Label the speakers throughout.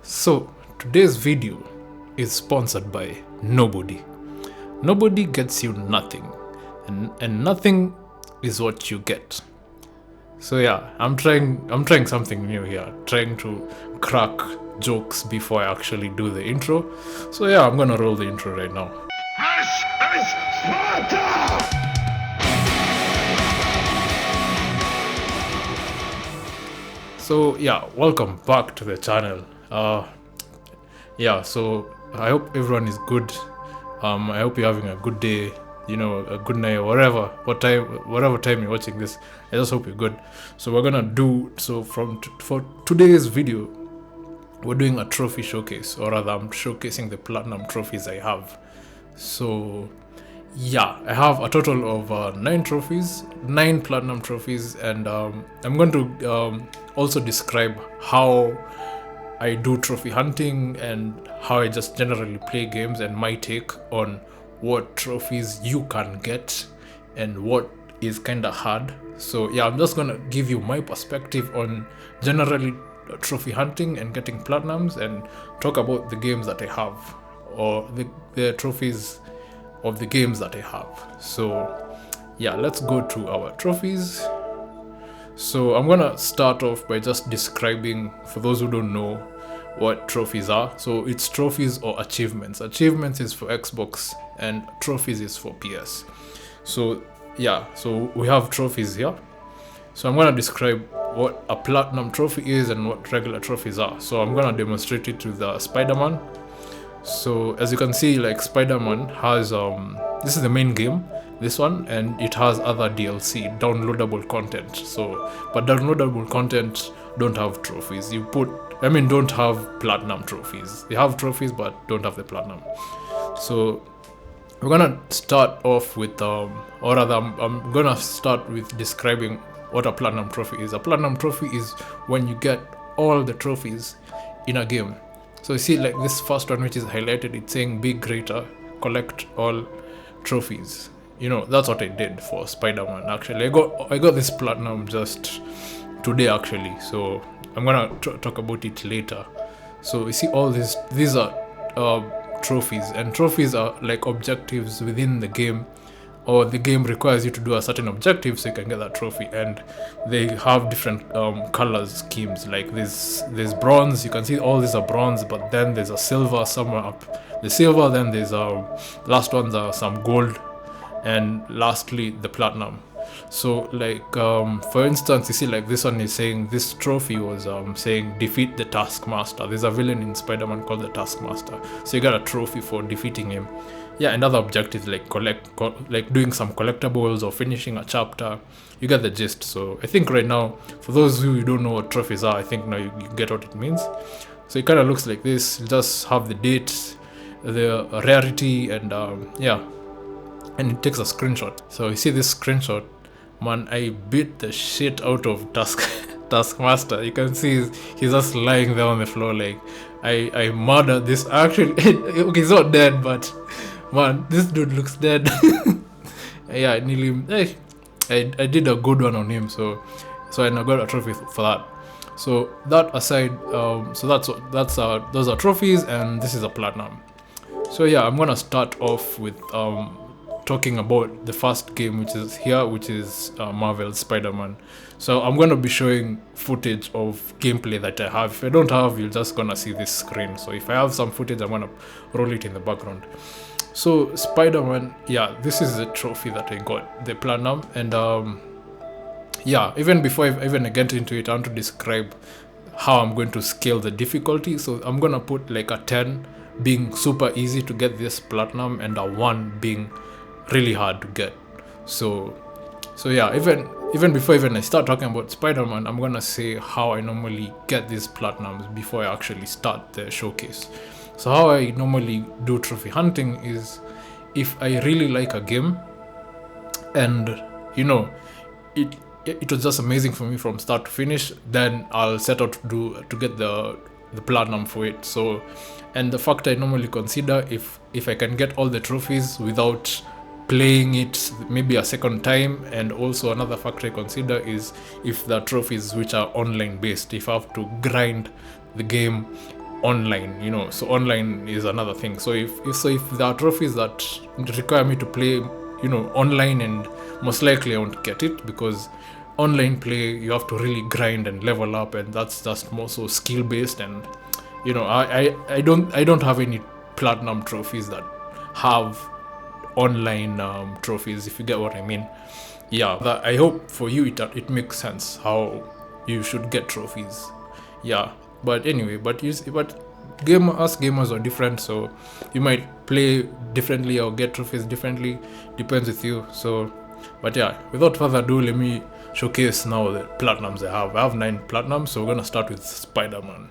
Speaker 1: So today's video is sponsored by nobody. Nobody gets you nothing, and nothing is what you get. So yeah, I'm trying something new here, trying to crack jokes before I actually do the intro. So yeah, I'm gonna roll the intro right now. So yeah, welcome back to the channel. So I hope everyone is good. I hope you're having a good day, a good night, or whatever time you're watching this. I just hope you're good. So we're gonna do so for today's video. We're doing a trophy showcase, or rather, I'm showcasing the platinum trophies I have. So yeah, I have a total of 9 trophies, 9 platinum trophies, and I'm going to also describe how I do trophy hunting and how I just generally play games and my take on what trophies you can get and what is kind of hard. So yeah, I'm just gonna give you my perspective on generally trophy hunting and getting platinums, and talk about the games that I have, or the trophies of the games that I have. So yeah, let's go to our trophies. So I'm gonna start off by just describing, for those who don't know, what trophies are. So it's trophies or achievements. Achievements is for Xbox and trophies is for PS. So yeah, so we have trophies here. So I'm gonna describe what a platinum trophy is and what regular trophies are. So I'm gonna demonstrate it with the Spider-Man. So as you can see, like, Spider-Man has this is the main game, this one, and it has other DLC, downloadable content. So but downloadable content don't have trophies. Don't have platinum trophies. They have trophies but don't have the platinum. So we're gonna start off with I'm gonna start with describing what a platinum trophy is. A platinum trophy is when you get all the trophies in a game. So you see, like, this first one, which is highlighted, it's saying be greater, collect all trophies. That's what I did for Spider-Man. Actually, I got this platinum just today, actually. So I'm gonna talk about it later. So you see, all these are trophies, and trophies are like objectives within the game, or the game requires you to do a certain objective so you can get that trophy, and they have different color schemes. Like there's bronze. You can see all these are bronze, but then there's a silver somewhere up the silver, then there's last ones are some gold, and lastly the platinum. So like for instance, you see, like, this one is saying, this trophy was saying defeat the Taskmaster. There's a villain in Spider-Man called the Taskmaster, so you got a trophy for defeating him. Yeah, and other objectives like like doing some collectibles or finishing a chapter. You get the gist. So I think right now, for those who don't know what trophies are, I think now you get what it means. So it kind of looks like this. You just have the date, the rarity, and and it takes a screenshot. So you see this screenshot, man, I beat the shit out of Taskmaster. You can see he's just lying there on the floor. Like, I murdered this. Actually, okay, he's not dead, but man, this dude looks dead. Yeah, I did a good one on him. So I got a trophy for that. So that aside, those are trophies, and this is a platinum. So yeah, I'm gonna start off with talking about the first game, which is Marvel's Spider-Man. So I'm going to be showing footage of gameplay that I have. If I don't have, you're just going to see this screen. So if I have some footage, I'm going to roll it in the background. So Spider-Man, yeah, this is the trophy that I got, the platinum. And even before I even get into it, I want to describe how I'm going to scale the difficulty. So I'm going to put like a 10 being super easy to get this platinum, and a 1 being really hard to get. So yeah, even before I start talking about Spider-Man, I'm gonna say how I normally get these platinums before I actually start the showcase. So how I normally do trophy hunting is, if I really like a game and it was just amazing for me from start to finish, then I'll set out to get the platinum for it. So, and the factor I normally consider, if I can get all the trophies without playing it maybe a second time. And also another factor I consider is if the trophies which are online based, if I have to grind the game online, so online is another thing. So if there are trophies that require me to play, online, and most likely I won't get it, because online play you have to really grind and level up, and that's just more so skill based. And I don't have any platinum trophies that have online trophies, if you get what I mean. Yeah, I hope for you it makes sense how you should get trophies. Yeah, but anyway, but us gamers are different, so you might play differently or get trophies differently, depends with you. So, but yeah, without further ado, let me showcase now the platinums I have. I have 9 platinums, so we're gonna start with Spider-Man.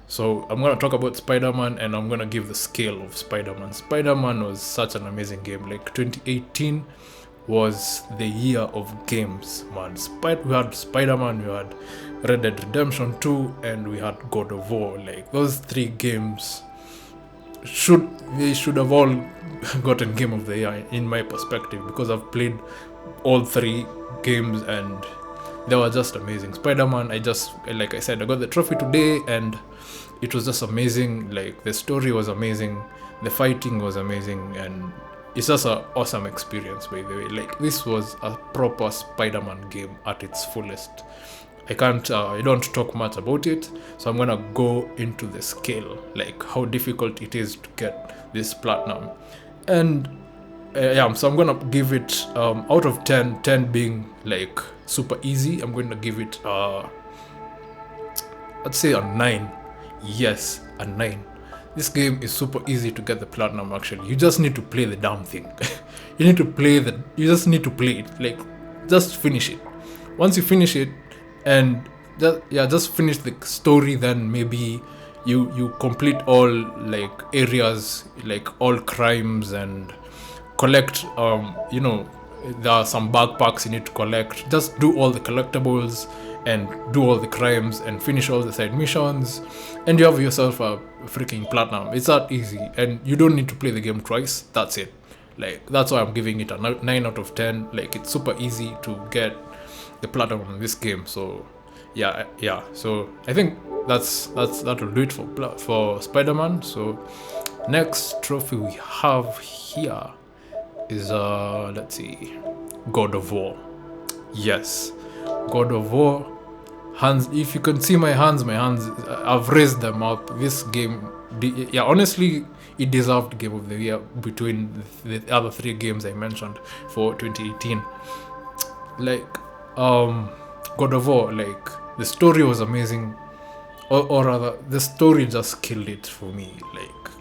Speaker 1: So I'm gonna talk about Spider-Man, and I'm gonna give the scale of Spider-Man. Spider-Man was such an amazing game. Like 2018 was the year of games, man. We had Spider-Man, we had Red Dead Redemption 2, and we had God of War. Like those 3 games should have all gotten Game of the Year in my perspective, because I've played all 3 games and they were just amazing. Spider-Man, like I said, I got the trophy today and it was just amazing. Like the story was amazing, the fighting was amazing, and it's just an awesome experience, by the way. Like this was a proper Spider-Man game at its fullest. I don't talk much about it, so I'm gonna go into the scale, like how difficult it is to get this platinum. And so I'm gonna give it out of 10, 10 being like super easy, I'm going to give it I'd say a 9. Yes, a 9. This game is super easy to get the platinum. Actually, you just need to play the damn thing. You just need to play it. Like, just finish it. Once you finish it, and just finish the story, then maybe you complete all like areas, like all crimes, and collect there are some backpacks you need to collect. Just do all the collectibles and do all the crimes and finish all the side missions, and you have yourself a freaking platinum. It's that easy, and you don't need to play the game twice. That's it. Like, that's why I'm giving it a 9 out of 10. Like, it's super easy to get the platinum in this game. So yeah, so I think that'll do it for Spider-Man. So next trophy we have here is let's see, God of War. Yes, God of War. Hands, if you can see my hands, I've raised them up. This game, honestly, it deserved Game of the Year between the other 3 games I mentioned for 2018. Like, God of War, like, the story was amazing, or rather, the story just killed it for me. Like,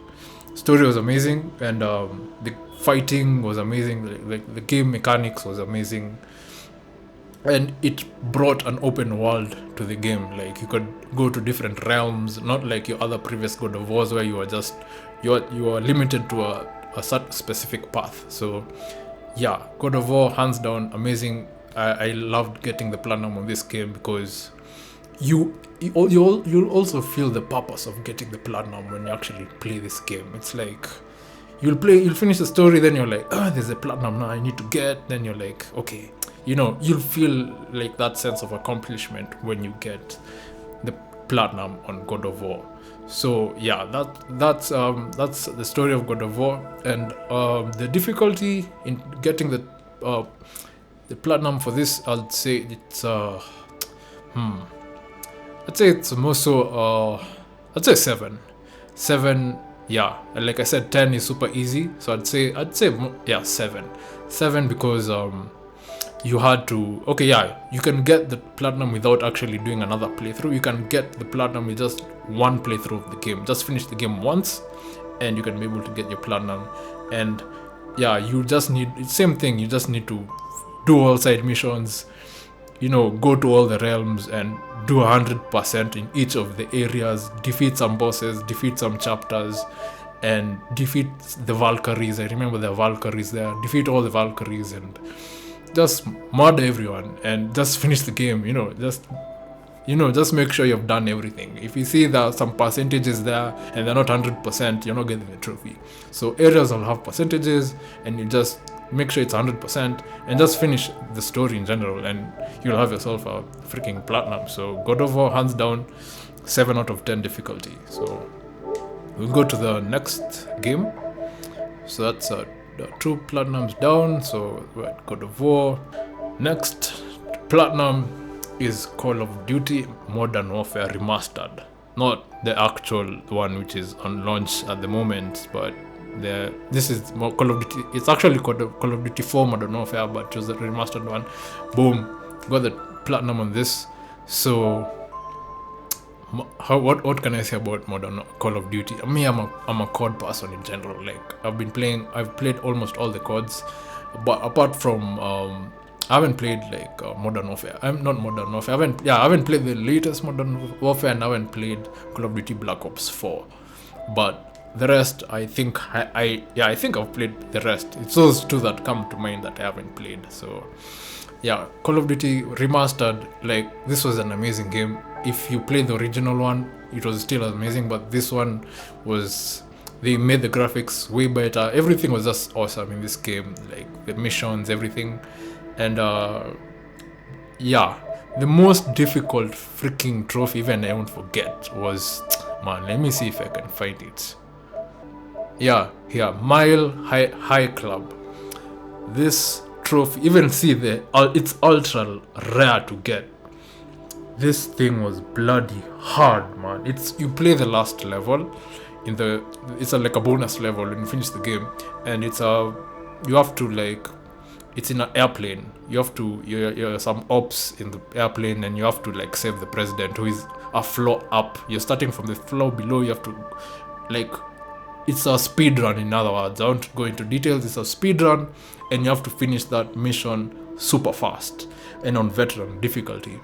Speaker 1: story was amazing, and the fighting was amazing. Like the game mechanics was amazing, and it brought an open world to the game. Like, you could go to different realms, not like your other previous God of Wars where you are limited to a specific path. So yeah, God of War, hands down, amazing. I loved getting the platinum on this game, because you'll also feel the purpose of getting the platinum when you actually play this game. It's like you'll finish the story, then you're like, there's a platinum now I need to get. Then you're like, okay, you'll feel like that sense of accomplishment when you get the platinum on God of War. So yeah, that's the story of God of War. And the difficulty in getting the platinum for this, I'd say it's I'd say it's more so I'd say 7. Yeah, like I said, 10 is super easy, so I'd say 7 because you had to, you can get the platinum without actually doing another playthrough. You can get the platinum with just one playthrough of the game. Just finish the game once and you can be able to get your platinum. And yeah, you just need, same thing, you just need to do all side missions, go to all the realms and do 100% in each of the areas, defeat some bosses, defeat some chapters, and defeat the Valkyries. I remember the Valkyries there. Defeat all the Valkyries and just murder everyone and just finish the game. Just make sure you've done everything. If you see that some percentages there and they're not 100%, you're not getting the trophy. So areas will have percentages, and you just make sure it's 100% and just finish the story in general, and you'll have yourself a freaking platinum. So God of War, hands down, 7 out of 10 difficulty. So we'll go to the next game. So that's 2 platinums down. So we're at God of War. Next platinum is Call of Duty Modern Warfare Remastered. Not the actual one which is on launch at the moment, but this is more Call of Duty. It's actually called Call of Duty 4 Modern Warfare, but it was the remastered one. Boom, got the platinum on this. So what can I say about modern Call of Duty? I mean, I'm a COD person in general. Like I've played almost all the CODs, but apart from I haven't played like Modern Warfare. I'm not Modern Warfare. I haven't played the latest Modern Warfare, and I haven't played Call of Duty Black Ops 4. But the rest, I think I think I've played the rest. It's those two that come to mind that I haven't played. So yeah, Call of Duty Remastered, like this was an amazing game. If you played the original one, it was still amazing, but this one was, they made the graphics way better. Everything was just awesome in this game, like the missions, everything. And yeah, the most difficult freaking trophy, even I won't forget, was, man, let me see if I can find it. Yeah, Mile High Club. This trophy, even see it's ultra rare to get. This thing was bloody hard, man. You play the last level it's like a bonus level when you finish the game, and you have to, like, it's in an airplane. You have to, you're some ops in the airplane, and you have to, like, save the president, who is a floor up. You're starting from the floor below. You have to, like, it's a speed run, in other words. I won't go into details. It's a speed run, and you have to finish that mission super fast and on veteran difficulty.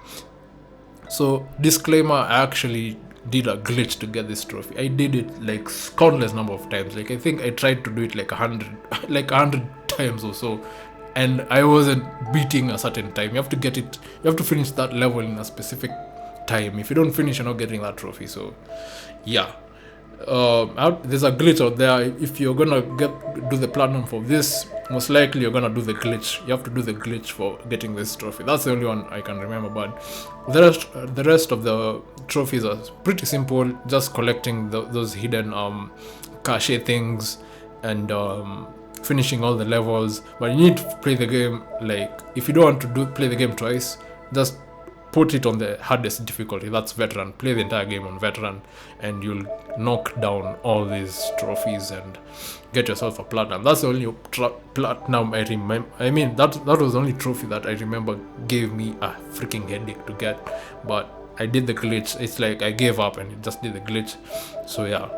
Speaker 1: So, disclaimer, I actually did a glitch to get this trophy. I did it like countless number of times. Like, I think I tried to do it like 100 times or so, and I wasn't beating a certain time. You have to finish that level in a specific time. If you don't finish, you're not getting that trophy. So yeah, there's a glitch out there. If you're gonna do the platinum for this, most likely you're gonna do the glitch. You have to do the glitch for getting this trophy. That's the only one I can remember. But the rest of the trophies are pretty simple. Just collecting those hidden cache things and finishing all the levels. But you need to play the game, like, if you don't want to play the game twice, just put it on the hardest difficulty. That's veteran. Play the entire game on veteran, and you'll knock down all these trophies and get yourself a platinum. That's the only platinum I remember. I mean, that was the only trophy that I remember gave me a freaking headache to get. But I did the glitch. It's like I gave up and it just did the glitch. So yeah,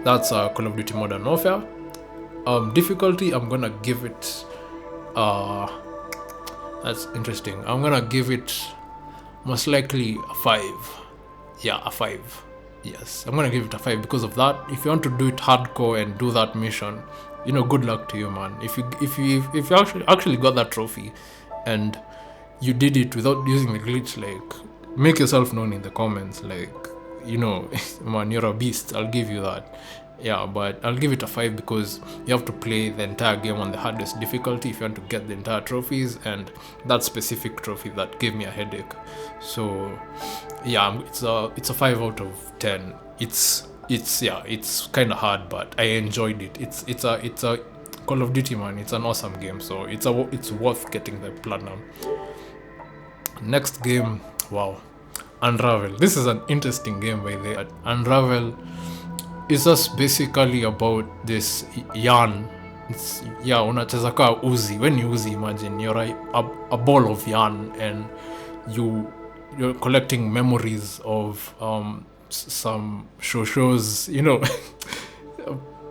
Speaker 1: that's Call of Duty Modern Warfare. Difficulty, I'm gonna give it that's interesting. I'm gonna give it most likely a 5. Yeah, a 5. Yes, I'm gonna give it a 5 because of that. If you want to do it hardcore and do that mission, good luck to you, man. If you actually got that trophy and you did it without using the glitch, like, make yourself known in the comments. Like, man, you're a beast. I'll give you that. Yeah, but I'll give it a 5 because you have to play the entire game on the hardest difficulty if you want to get the entire trophies, and that specific trophy that gave me a headache. So yeah, it's a 5 out of 10. It's kind of hard, but I enjoyed it. It's a Call of Duty, man. It's an awesome game, so it's worth getting the platinum. Next game, wow, Unravel. This is an interesting game, by the way. Unravel is just basically about this yarn. Unacheza ka uzi. When you uzi, imagine you're a ball of yarn, and you're collecting memories of some shows,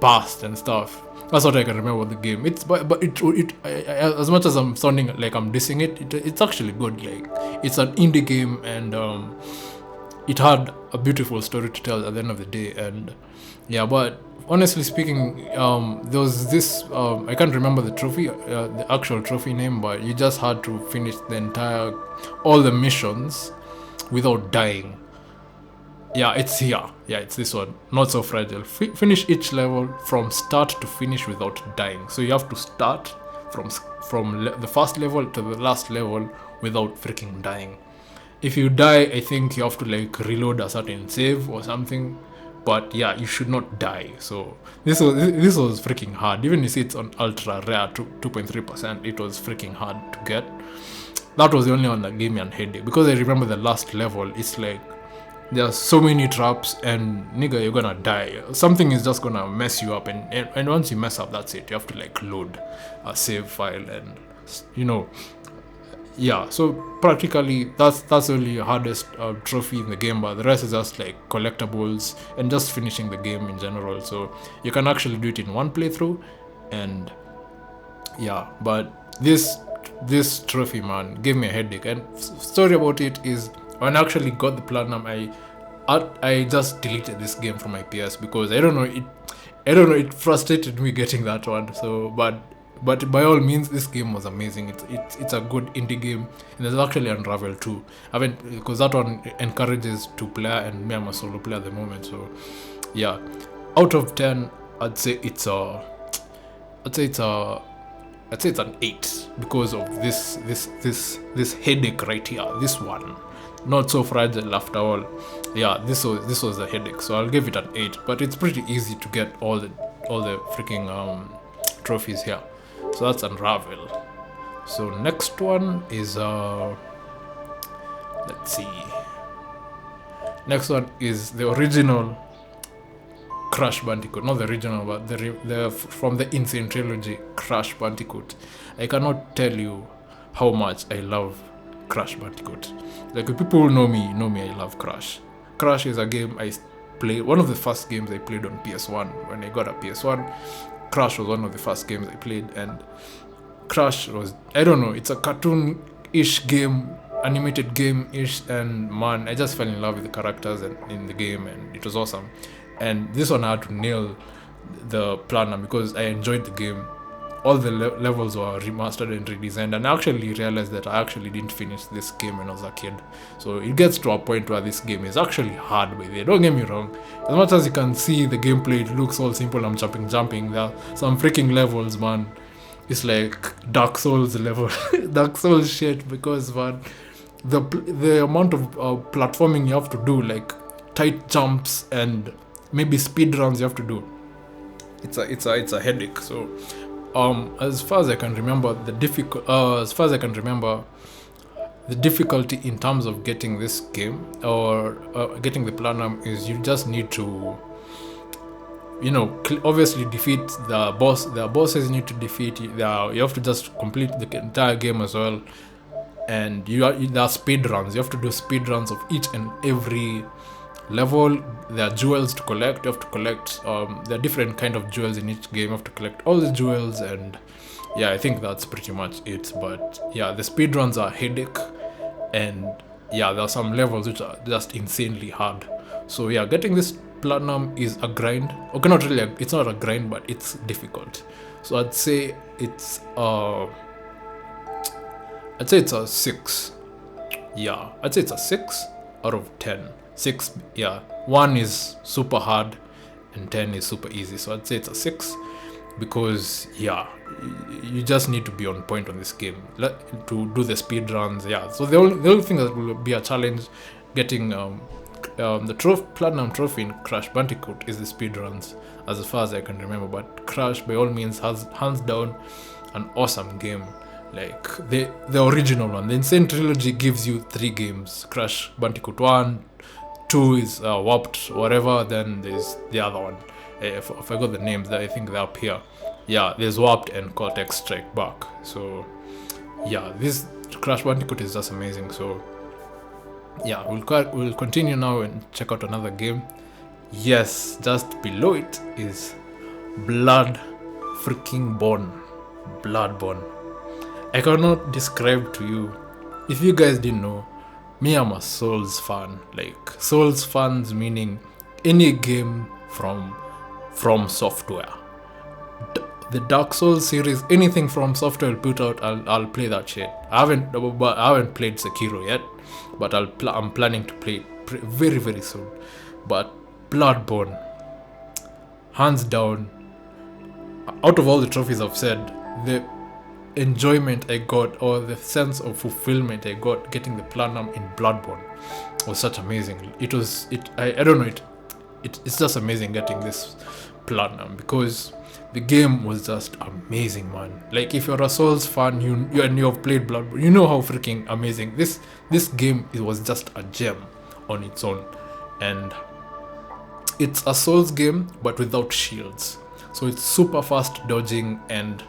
Speaker 1: past and stuff. That's what I can remember the game. But as much as I'm sounding like I'm dissing it's actually good. Like, it's an indie game, and it had a beautiful story to tell at the end of the day. And yeah, but honestly speaking, there was this, I can't remember the trophy, the actual trophy name, but you just had to finish all the missions without dying. Yeah, it's here. Yeah, it's this one. Not So Fragile. Finish each level from start to finish without dying. So you have to start from the first level to the last level without freaking dying. if you die, I think you have to like reload a certain save or something. But yeah, you should not die. So this was freaking hard. Even if it's on ultra rare 2.3%, it was freaking hard to get. That was the only one that gave me a headache, because I remember the last level. It's like there are so many traps, and nigga, you're gonna die. Something is just gonna mess you up, and once you mess up, that's it. You have to like load a save file, and you know, yeah. So practically, that's only the hardest trophy in the game, but the rest is just like collectibles and just finishing the game in general. So you can actually do it in one playthrough, and yeah. But this trophy, man, gave me a headache. And story about it is, when I actually got the platinum, I just deleted this game from my PS, because I don't know, it frustrated me getting that one. So but by all means, this game was amazing. It's a good indie game, and there's actually Unravel too. I mean, because that one encourages two player, and me, I'm a solo player at the moment. So yeah, out of 10, I'd say it's an 8, because of this headache right here. This one, not so fragile after all. Yeah, this was a headache, so I'll give it an 8. But it's pretty easy to get all the freaking trophies here. So that's Unravel. So next one is let's see. Next one is the original Crash Bandicoot, not the original, but the from the Insane trilogy, Crash Bandicoot. I cannot tell you how much I love Crash Bandicoot. Like, people who know me, I love Crash. Crash is a game I played, one of the first games I played on PS1. When I got a PS1, Crash was one of the first games I played, and Crash was, I don't know, it's a cartoon-ish game, animated game-ish, and man, I just fell in love with the characters and in the game, and it was awesome. And this one I had to nail the platinum, because I enjoyed the game. All the levels were remastered and redesigned, and I actually realized that I actually didn't finish this game when I was a kid. So it gets to a point where this game is actually hard, by the way. Don't get me wrong. As much as you can see the gameplay, it looks all simple. I'm jumping. There are some freaking levels, man. It's like Dark Souls level, Dark Souls shit. Because, man, the amount of platforming you have to do, like tight jumps and maybe speed runs you have to do, it's a headache. So as far as I can remember, the difficulty in terms of getting this game, or getting the platinum, is you just need to, obviously defeat the boss. The bosses you need to defeat. You have to just complete the entire game as well. And there are speed runs. You have to do speed runs of each and every level. There are jewels to collect. You have to collect. There are different kind of jewels in each game. You have to collect all the jewels, and yeah, I think that's pretty much it. But yeah, the speed runs are a headache, and yeah, there are some levels which are just insanely hard. So yeah, getting this platinum is a grind. Okay, not really. It's not a grind, but it's difficult. So I'd say it's a 6. Yeah, I'd say it's a 6 out of 10. 6, yeah. 1 is super hard, and 10 is super easy. So I'd say it's a 6, because yeah, you just need to be on point on this game to do the speed runs. Yeah. So the only thing that will be a challenge getting the platinum trophy in Crash Bandicoot is the speed runs, as far as I can remember. But Crash, by all means, has hands down an awesome game. Like the original one, the Insane trilogy gives you 3 games: Crash Bandicoot 1, 2 is Warped, whatever. Then there's the other one. I forgot the names. I think they're up here. Yeah, there's Warped and Cortex Strike Back. So yeah, this Crash Bandicoot is just amazing. So yeah, we'll continue now and check out another game. Yes, just below it is Bloodborne. I cannot describe to you. If you guys didn't know, me, I'm a Souls fan. Like, Souls fans meaning any game from software. The Dark Souls series, anything from software will put out, I'll play that shit. I haven't played Sekiro yet, but I'm planning to play it very, very soon. But Bloodborne, hands down, out of all the trophies I've said, enjoyment I got, or the sense of fulfillment I got getting the platinum in Bloodborne was such amazing. I don't know, it's just amazing getting this platinum, because the game was just amazing, man. Like, if you're a Souls fan, and you've played Bloodborne, you know how freaking amazing this game, it was just a gem on its own. And it's a Souls game but without shields, so it's super fast dodging, and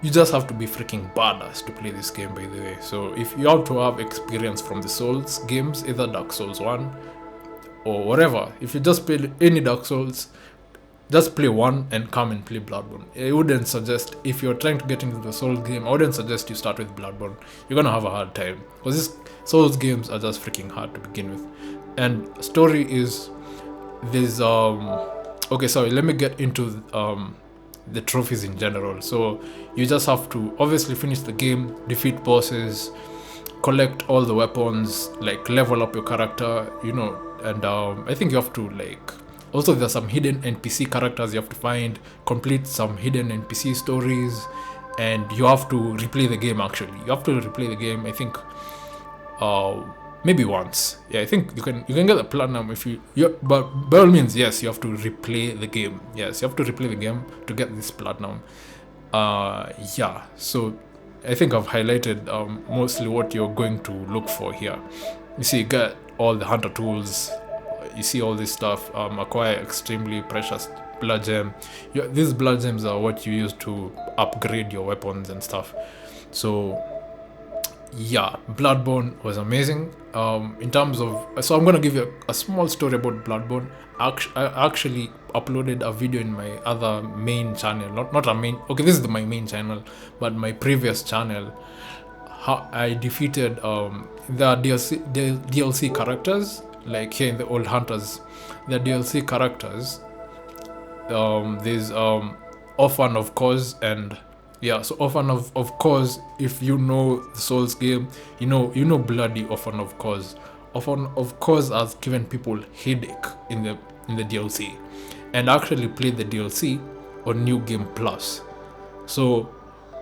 Speaker 1: you just have to be freaking badass to play this game, by the way. So if you have to have experience from the Souls games, either Dark Souls 1 or whatever, if you just play any Dark Souls, just play one and come and play Bloodborne. I wouldn't suggest, if you're trying to get into the Souls game, I wouldn't suggest you start with Bloodborne. You're gonna have a hard time, because these Souls games are just freaking hard to begin with. And story is, there's okay, sorry, let me get into the trophies in general. So you just have to obviously finish the game, defeat bosses, collect all the weapons, like level up your character, and I think you have to, like, also there's some hidden NPC characters you have to find, complete some hidden NPC stories, and you have to replay the game. Actually, you have to replay the game, I think maybe once. Yeah, I think you can get the platinum if but by all means, yes, you have to replay the game. Yes, you have to replay the game to get this platinum. Yeah, so I think I've highlighted mostly what you're going to look for here. You see, you get all the hunter tools, you see all this stuff, acquire extremely precious blood gem. These blood gems are what you use to upgrade your weapons and stuff. So yeah, Bloodborne was amazing. In terms of, so I'm gonna give you a small story about Bloodborne. I actually uploaded a video in my other main channel, not a main. Okay, this is my main channel, but my previous channel. How I defeated the DLC characters, like here in the Old Hunters, the DLC characters. There's Orphan of Course, and yeah, so Orphan of Course, if you know the Souls game, you know bloody Orphan of Course. Orphan of Course has given people headache in the DLC, and I actually played the DLC on New Game Plus. So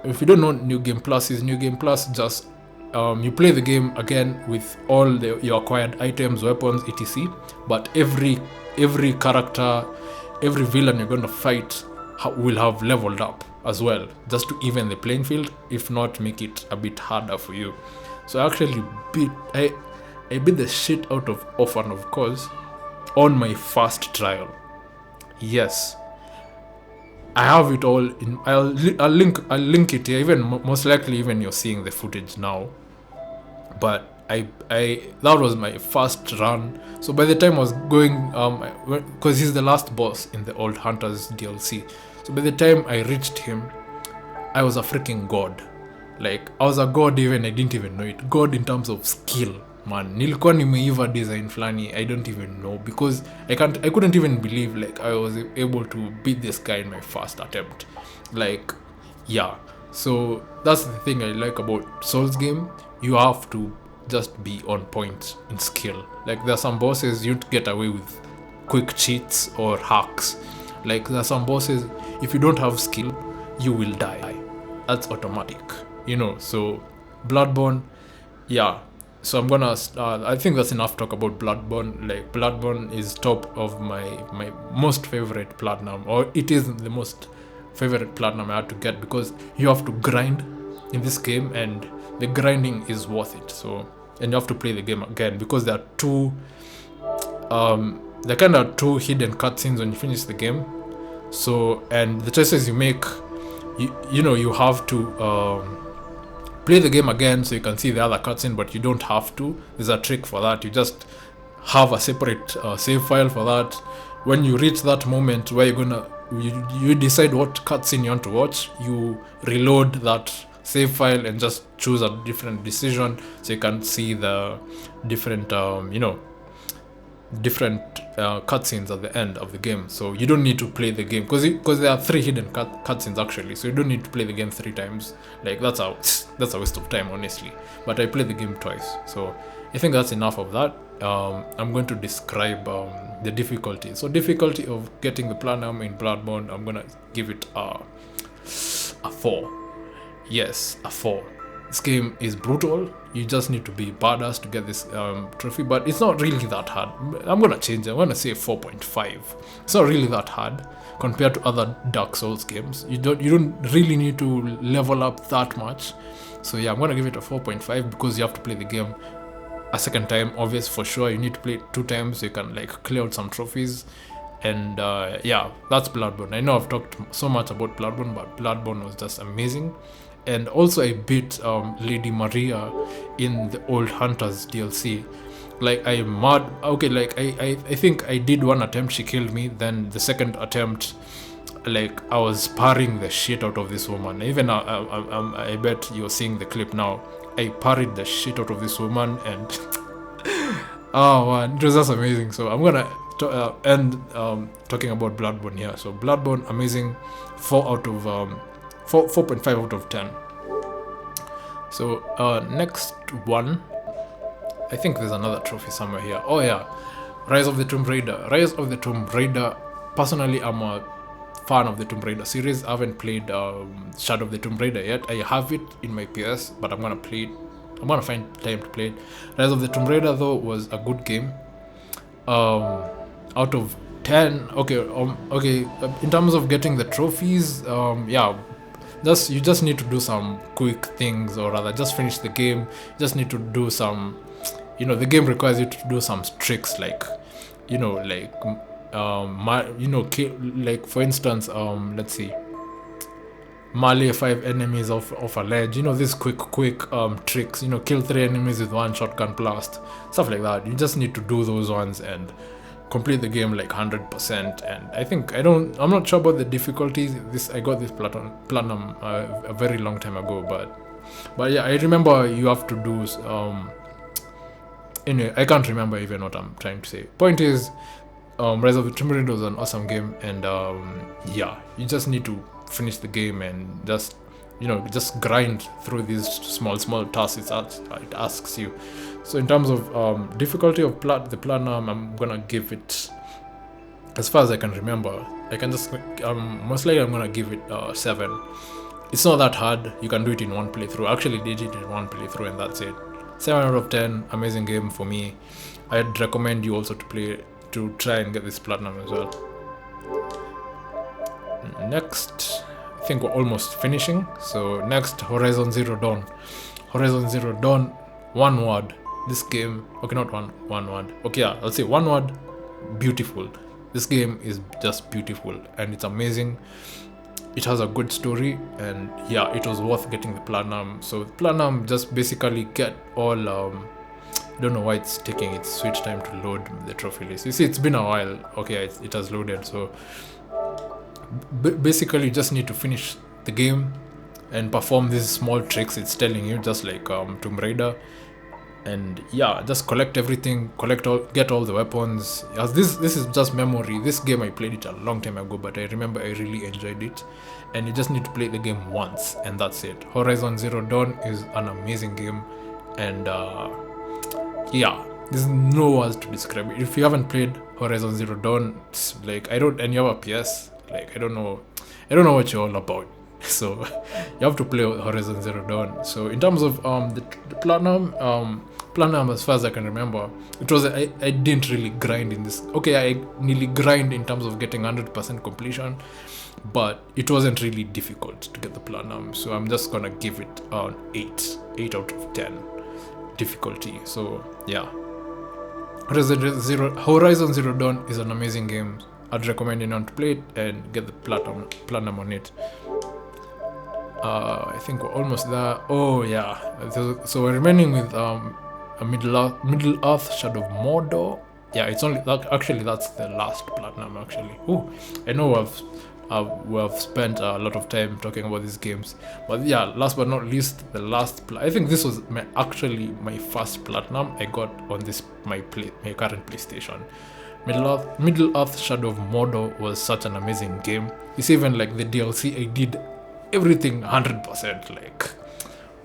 Speaker 1: if you don't know New Game Plus is, New Game Plus just you play the game again with all your acquired items, weapons, etc. But every character, every villain you're going to fight will have leveled up as well, just to even the playing field, if not make it a bit harder for you. So I actually I beat the shit out of Orphan of Course on my first trial. Yes, I have it all in. I'll link it here. Even most likely, even you're seeing the footage now. But that was my first run. So by the time I was going, because he's the last boss in the Old Hunters DLC. So by the time I reached him, I was a freaking god. Like, I was a god, even I didn't even know it. God in terms of skill, man. Nilikuwa nimeiva design flani, I don't even know, because I couldn't even believe, like, I was able to beat this guy in my first attempt. Like, yeah. So that's the thing I like about Souls game. You have to just be on point in skill. Like, there are some bosses you get away with quick cheats or hacks. Like, there are some bosses, if you don't have skill, you will die. That's automatic, So Bloodborne, yeah. So I'm gonna I think that's enough talk about Bloodborne. Like, Bloodborne is top of my most favorite platinum, or it is the most favorite platinum I had to get, because you have to grind in this game, and the grinding is worth it. So, and you have to play the game again, because there are two hidden cutscenes when you finish the game. So, and the choices you make, you have to play the game again so you can see the other cutscene, but you don't have to. There's a trick for that. You just have a separate save file for that. When you reach that moment where you decide what cutscene you want to watch, you reload that save file and just choose a different decision, so you can see the different cutscenes at the end of the game. So you don't need to play the game, because there are 3 hidden cutscenes actually, so you don't need to play the game 3 times. Like, that's a waste of time, honestly. But I played the game twice, so I think that's enough of that. I'm going to describe the difficulty. So difficulty of getting the platinum in Bloodborne, I'm gonna give it a 4. yes, a 4. This game is brutal. You just need to be badass to get this trophy, but it's not really that hard. I'm gonna change it. I'm gonna say 4.5. It's not really that hard compared to other Dark Souls games. You don't really need to level up that much. So yeah, I'm gonna give it a 4.5 because you have to play the game a second time. Obvious for sure. You need to play it 2 times so you can like clear out some trophies. And yeah, that's Bloodborne. I know I've talked so much about Bloodborne, but Bloodborne was just amazing. And also I beat Lady Maria in the Old Hunters DLC. Like I'm mad. Okay, like I think I did one attempt, she killed me. Then the second attempt, like I was parrying the shit out of this woman. Even I bet you're seeing the clip now. I parried the shit out of this woman, and oh man, it was just amazing. So I'm gonna end talking about Bloodborne here. So Bloodborne, amazing, 4.5 out of 10. So next one, I think there's another trophy somewhere here. Oh yeah, Rise of the Tomb Raider. Rise of the Tomb Raider. Personally, I'm a fan of the Tomb Raider series. I haven't played Shadow of the Tomb Raider yet. I have it in my PS, but I'm gonna play it. I'm gonna find time to play it. Rise of the Tomb Raider though was a good game. Out of 10, okay. In terms of getting the trophies, yeah, you just need to do some quick things, or rather, just finish the game. You just need to do some, the game requires you to do some tricks, like, like, like for instance, let's see, melee 5 enemies off a ledge. These quick tricks. Kill 3 enemies with 1 shotgun blast, stuff like that. You just need to do those ones and complete the game like 100%. And I'm not sure about the difficulties. I got this platinum a very long time ago, but yeah, I remember you have to do anyway, I can't remember even what I'm trying to say. Point is, Rise of the Tomb Raider was an awesome game, and yeah, you just need to finish the game and just grind through these small tasks it asks you. So in terms of difficulty of the platinum, I'm gonna give it, as far as I can remember, I can just most likely I'm gonna give it 7. It's not that hard. You can do it in one playthrough. I actually did it in one playthrough, and that's it. 7 out of 10. Amazing game for me. I'd recommend you also to try and get this platinum as well. Next, I think we're almost finishing. So next, Horizon Zero Dawn. Horizon Zero Dawn, one word. This game, okay, not one word. Okay, yeah, I'll say one word: beautiful. This game is just beautiful, and it's amazing. It has a good story, and yeah, it was worth getting the platinum. So platinum, just basically get all I don't know why it's taking its sweet time to load the trophy list. You see, it's been a while. Okay, it has loaded. So basically, you just need to finish the game and perform these small tricks it's telling you, just like Tomb Raider. And yeah, just collect everything, get all the weapons. As this is just memory. This game I played it a long time ago, but I remember I really enjoyed it. And you just need to play the game once, and that's it. Horizon Zero Dawn is an amazing game, and yeah, there's no words to describe it. If you haven't played Horizon Zero Dawn, it's like and you have a PS, like I don't know what you're all about. So you have to play Horizon Zero Dawn. So in terms of the platinum, as far as I can remember, it was I didn't really grind in this. Okay, I nearly grind in terms of getting 100% completion, but it wasn't really difficult to get the platinum. So I'm just gonna give it an 8 out of 10 difficulty. So yeah, Horizon Zero Dawn is an amazing game. I'd recommend anyone to play it and get the platinum on it. I think we're almost there. Oh yeah, so we're remaining with a Middle Earth Shadow of Mordor. Yeah, it's only actually that's the last platinum actually. Ooh, I know we've spent a lot of time talking about these games, but yeah, last but not least, the last I think this was actually my first platinum I got on my current PlayStation. Middle Earth Shadow of Mordor was such an amazing game. It's even like the DLC, I did everything 100%. Like,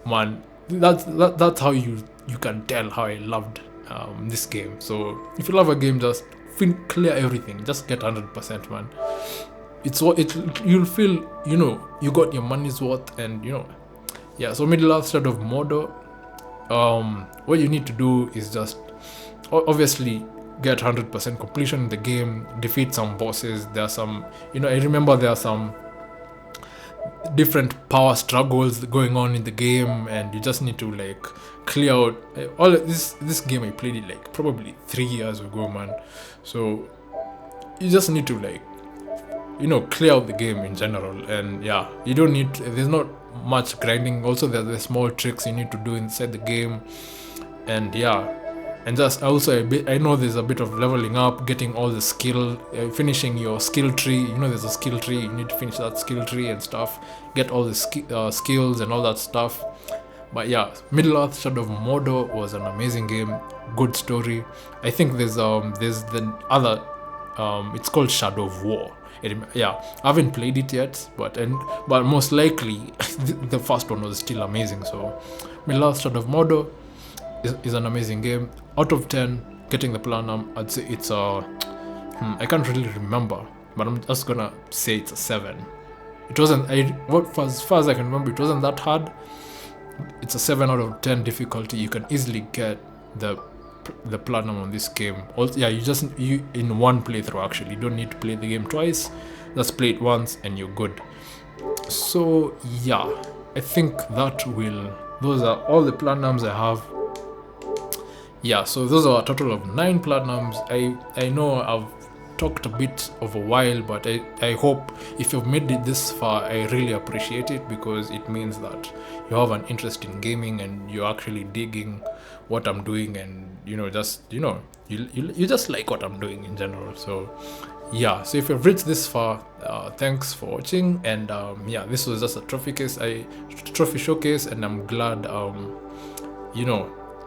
Speaker 1: man, that's how you can tell how I loved this game. So if you love a game, just clear everything, just get 100%, man. You'll feel you got your money's worth, and yeah, so Middle Earth Shadow of Mordor, what you need to do is just obviously get 100% completion in the game, defeat some bosses. There are some, I remember there are some different power struggles going on in the game, and you just need to like clear out all of this game. I played it like probably 3 years ago, man. So you just need to like clear out the game in general. And yeah, you don't need there's not much grinding. Also there's the small tricks you need to do inside the game. And yeah, and just also I know there's a bit of leveling up, getting all the skill, finishing your skill tree. There's a skill tree, you need to finish that skill tree and stuff, get all the skills and all that stuff. But yeah, Middle Earth Shadow of Mordor was an amazing game, good story. I think there's the other, it's called Shadow of War. Yeah, I haven't played it yet, but most likely the first one was still amazing. So Middle Earth Shadow of Mordor is an amazing game. Out of 10, getting the platinum, I'd say it's a I can't really remember, but I'm just gonna say it's a 7. It wasn't as far as I can remember, it wasn't that hard. It's a 7 out of 10 difficulty. You can easily get the platinum on this game. Also, yeah, you in one playthrough. Actually, you don't need to play the game twice. Just play it once and you're good. So yeah, I think those are all the platinums I have. Yeah, so those are a total of 9 platinums. I know I've talked a bit of a while, but I hope if you've made it this far, I really appreciate it, because it means that you have an interest in gaming and you're actually digging what I'm doing, and you just like what I'm doing in general. So yeah, so if you've reached this far, thanks for watching. And yeah, this was just a trophy showcase, and I'm glad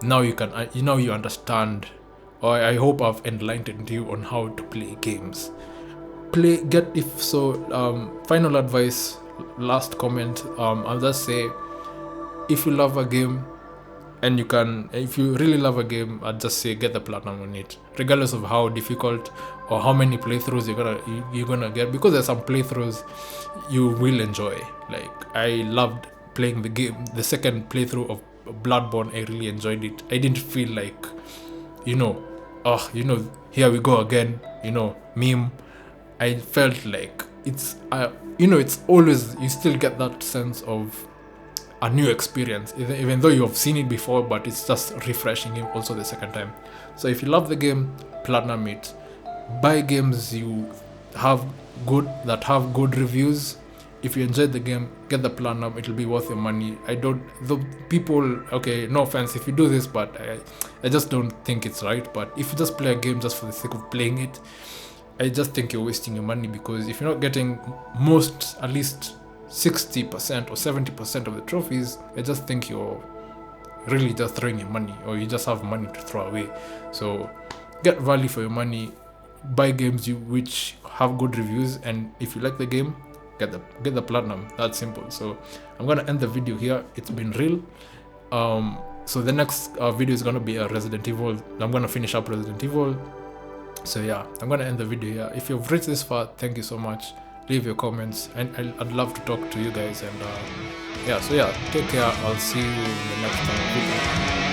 Speaker 1: now you understand, or I hope I've enlightened you on how to play games. Final advice, last comment, I'll just say, if you love a game and if you really love a game, I'd just say get the platinum on it, regardless of how difficult or how many playthroughs you're gonna get, because there's some playthroughs you will enjoy. Like, I loved playing the game, the second playthrough of Bloodborne. I really enjoyed it. I didn't feel like here we go again, meme. I felt like it's always, you still get that sense of a new experience, even though you have seen it before, but it's just refreshing also the second time. So if you love the game, platinum it. Buy games that have good reviews. If you enjoyed the game, get the platinum. It'll be worth your money. Okay, no offense if you do this, but I just don't think it's right. But if you just play a game just for the sake of playing it, I just think you're wasting your money, because if you're not getting at least 60% or 70% of the trophies, I just think you're really just throwing your money, or you just have money to throw away. So get value for your money. Buy games which have good reviews, and if you like the game, get the platinum. That's simple. So I'm gonna end the video here. It's been real. So the next video is gonna be a Resident Evil. I'm gonna finish up Resident Evil. So yeah, I'm gonna end the video here. If you've reached this far, thank you so much. Leave your comments, and I'd love to talk to you guys. And yeah, so yeah, take care. I'll see you in the next video.